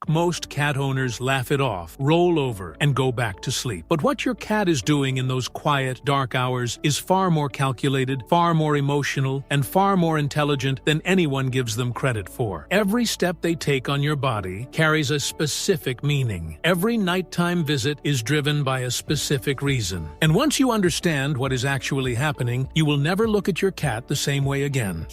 Most cat owners laugh it off, roll over, and go back to sleep. But what your cat is doing in those quiet, dark hours is far more calculated, far more emotional, and far more intelligent than anyone gives them credit for. Every step they take on your body carries a specific meaning. Every nighttime visit is driven by a specific reason. And once you understand what is actually happening, you will never look at your cat the same way again.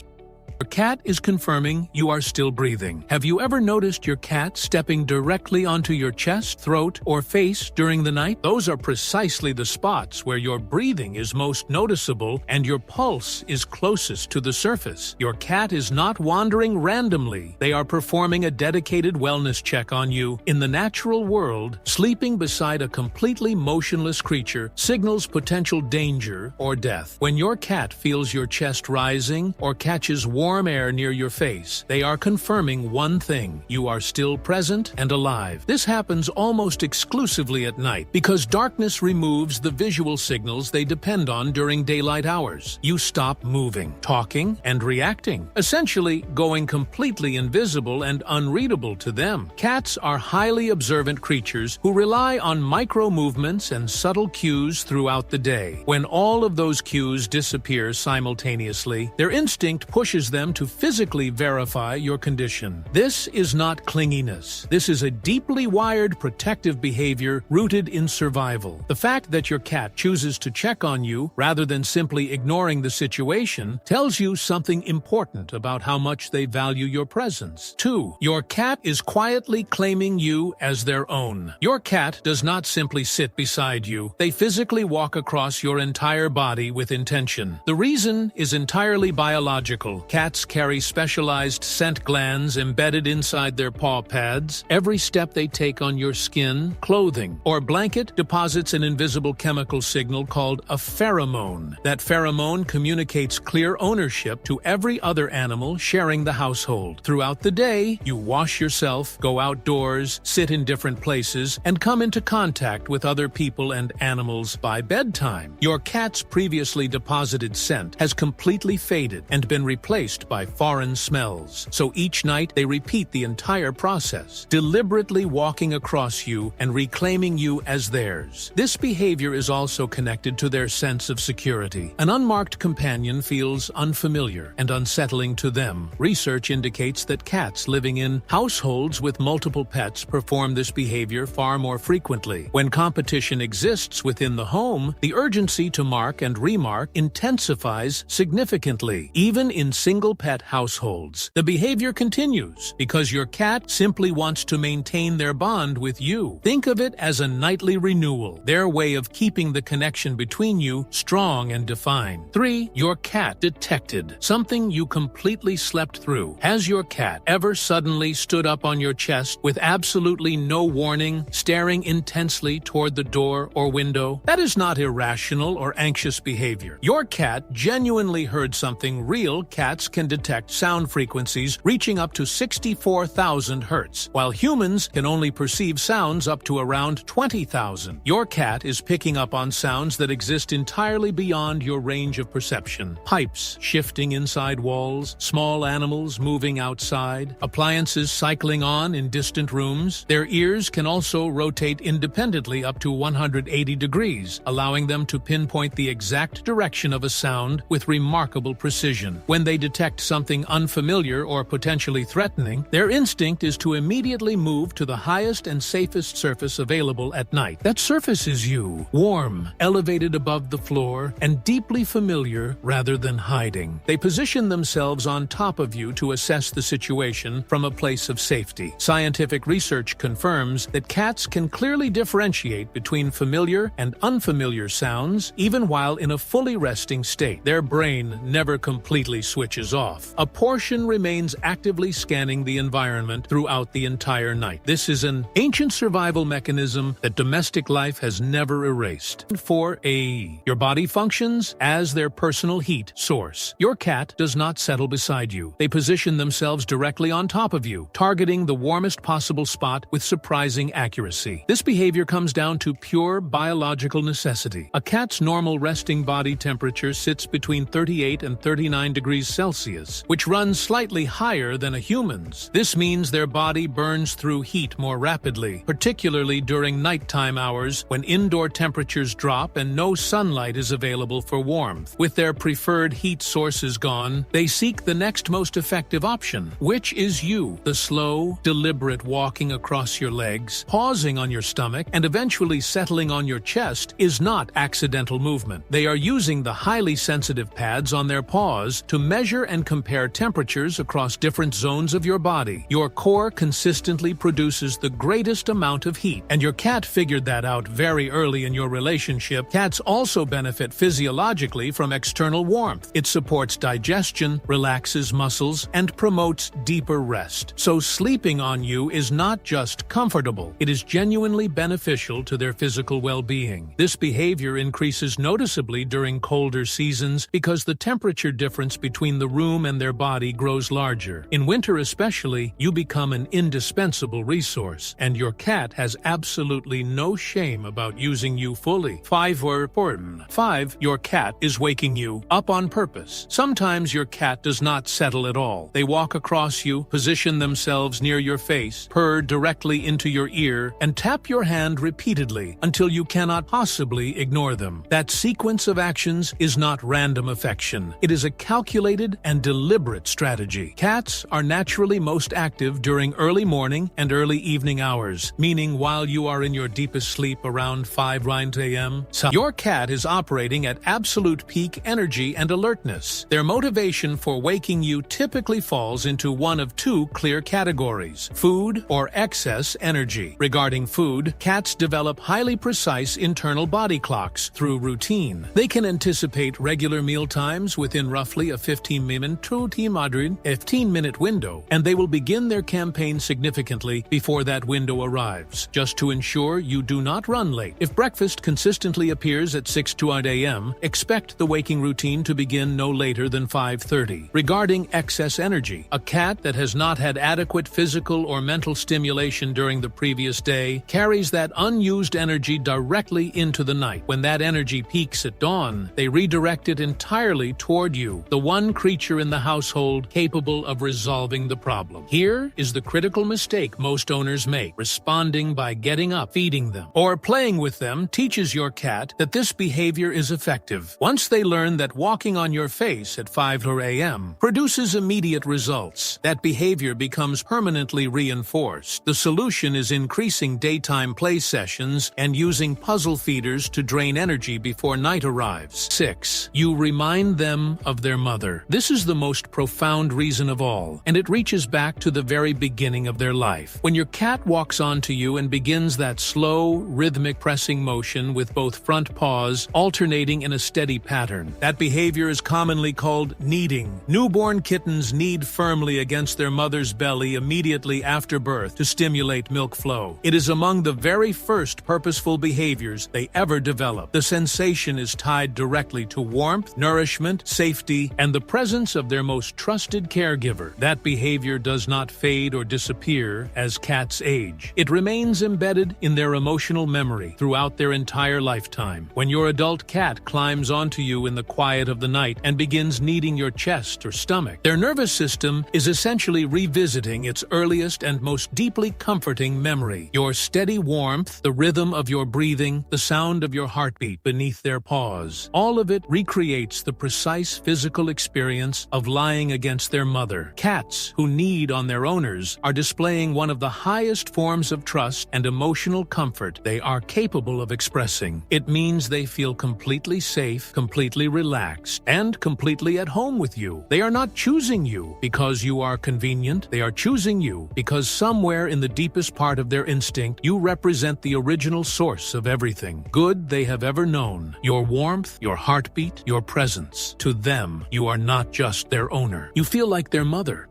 Your cat is confirming you are still breathing. Have you ever noticed your cat stepping directly onto your chest, throat, or face during the night? Those are precisely the spots where your breathing is most noticeable and your pulse is closest to the surface. Your cat is not wandering randomly. They are performing a dedicated wellness check on you. In the natural world, sleeping beside a completely motionless creature signals potential danger or death. When your cat feels your chest rising or catches warm air near your face, they are confirming one thing: you are still present and alive. This happens almost exclusively at night because darkness removes the visual signals they depend on during daylight hours. You stop moving, talking, and reacting, essentially going completely invisible and unreadable to them. Cats are highly observant creatures who rely on micro movements and subtle cues throughout the day. When all of those cues disappear simultaneously, their instinct pushes them to physically verify your condition. This is not clinginess. This is a deeply wired protective behavior rooted in survival. The fact that your cat chooses to check on you rather than simply ignoring the situation tells you something important about how much they value your presence. 2. Your cat is quietly claiming you as their own. Your cat does not simply sit beside you. They physically walk across your entire body with intention. The reason is entirely biological. Cats carry specialized scent glands embedded inside their paw pads. Every step they take on your skin, clothing, or blanket deposits an invisible chemical signal called a pheromone. That pheromone communicates clear ownership to every other animal sharing the household. Throughout the day, you wash yourself, go outdoors, sit in different places, and come into contact with other people and animals. By bedtime, your cat's previously deposited scent has completely faded and been replaced by foreign smells. So each night they repeat the entire process, deliberately walking across you and reclaiming you as theirs. This behavior is also connected to their sense of security. An unmarked companion feels unfamiliar and unsettling to them. Research indicates that cats living in households with multiple pets perform this behavior far more frequently. When competition exists within the home, the urgency to mark and remark intensifies significantly. Even in single-pet households, the behavior continues because your cat simply wants to maintain their bond with you. Think of it as a nightly renewal, their way of keeping the connection between you strong and defined. 3. Your cat detected something you completely slept through. Has your cat ever suddenly stood up on your chest with absolutely no warning, staring intensely toward the door or window? That is not irrational or anxious behavior. Your cat genuinely heard something real. Cats can detect sound frequencies reaching up to 64,000 hertz, while humans can only perceive sounds up to around 20,000. Your cat is picking up on sounds that exist entirely beyond your range of perception. Pipes shifting inside walls, small animals moving outside, appliances cycling on in distant rooms. Their ears can also rotate independently up to 180 degrees, allowing them to pinpoint the exact direction of a sound with remarkable precision. When they detect something unfamiliar or potentially threatening, their instinct is to immediately move to the highest and safest surface available at night. That surface is you, warm, elevated above the floor, and deeply familiar rather than hiding. They position themselves on top of you to assess the situation from a place of safety. Scientific research confirms that cats can clearly differentiate between familiar and unfamiliar sounds even while in a fully resting state. Their brain never completely switches off. A portion remains actively scanning the environment throughout the entire night. This is an ancient survival mechanism that domestic life has never erased. 4a. Your body functions as their personal heat source. Your cat does not settle beside you. They position themselves directly on top of you, targeting the warmest possible spot with surprising accuracy. This behavior comes down to pure biological necessity. A cat's normal resting body temperature sits between 38 and 39 degrees Celsius. Celsius, which runs slightly higher than a human's. This means their body burns through heat more rapidly, particularly during nighttime hours when indoor temperatures drop and no sunlight is available for warmth. With their preferred heat sources gone, they seek the next most effective option, which is you. The slow, deliberate walking across your legs, pausing on your stomach, and eventually settling on your chest is not accidental movement. They are using the highly sensitive pads on their paws to measure and compare temperatures across different zones of your body. Your core consistently produces the greatest amount of heat, and your cat figured that out very early in your relationship. Cats also benefit physiologically from external warmth. It supports digestion, relaxes muscles, and promotes deeper rest. So sleeping on you is not just comfortable, it is genuinely beneficial to their physical well-being. This behavior increases noticeably during colder seasons because the temperature difference between the room and their body grows larger. In winter especially, you become an indispensable resource, and your cat has absolutely no shame about using you fully. 5. Your cat is waking you up on purpose. Sometimes your cat does not settle at all. They walk across you, position themselves near your face, purr directly into your ear, and tap your hand repeatedly until you cannot possibly ignore them. That sequence of actions is not random affection. It is a calculated and deliberate strategy. Cats are naturally most active during early morning and early evening hours, meaning while you are in your deepest sleep around 5 a.m., your cat is operating at absolute peak energy and alertness. Their motivation for waking you typically falls into one of two clear categories: food or excess energy. Regarding food, cats develop highly precise internal body clocks through routine. They can anticipate regular meal times within roughly a 15-minute window, and they will begin their campaign significantly before that window arrives, just to ensure you do not run late. If breakfast consistently appears at 6 to 8 a.m., expect the waking routine to begin no later than 5:30. Regarding excess energy, a cat that has not had adequate physical or mental stimulation during the previous day carries that unused energy directly into the night. When that energy peaks at dawn, they redirect it entirely toward you, the one creature in the household capable of resolving the problem. Here is the critical mistake most owners make: responding by getting up, feeding them, or playing with them teaches your cat that this behavior is effective. Once they learn that walking on your face at 5 a.m. produces immediate results, that behavior becomes permanently reinforced. The solution is increasing daytime play sessions and using puzzle feeders to drain energy before night arrives. 6. You remind them of their mother. This is the most profound reason of all, and it reaches back to the very beginning of their life. When your cat walks onto you and begins that slow, rhythmic pressing motion with both front paws alternating in a steady pattern, that behavior is commonly called kneading. Newborn kittens knead firmly against their mother's belly immediately after birth to stimulate milk flow. It is among the very first purposeful behaviors they ever develop. The sensation is tied directly to warmth, nourishment, safety, and the presence of their most trusted caregiver. That behavior does not fade or disappear as cats age. It remains embedded in their emotional memory throughout their entire lifetime. When your adult cat climbs onto you in the quiet of the night and begins kneading your chest or stomach, their nervous system is essentially revisiting its earliest and most deeply comforting memory: your steady warmth, the rhythm of your breathing, the sound of your heartbeat beneath their paws. All of it recreates the precise physical experience of lying against their mother. Cats who knead on their owners are displaying one of the highest forms of trust and emotional comfort they are capable of expressing. It means they feel completely safe, completely relaxed, and completely at home with you. They are not choosing you because you are convenient. They are choosing you because somewhere in the deepest part of their instinct, you represent the original source of everything good they have ever known. Your warmth, your heartbeat, your presence. To them, you are not just their owner. You feel like their mother.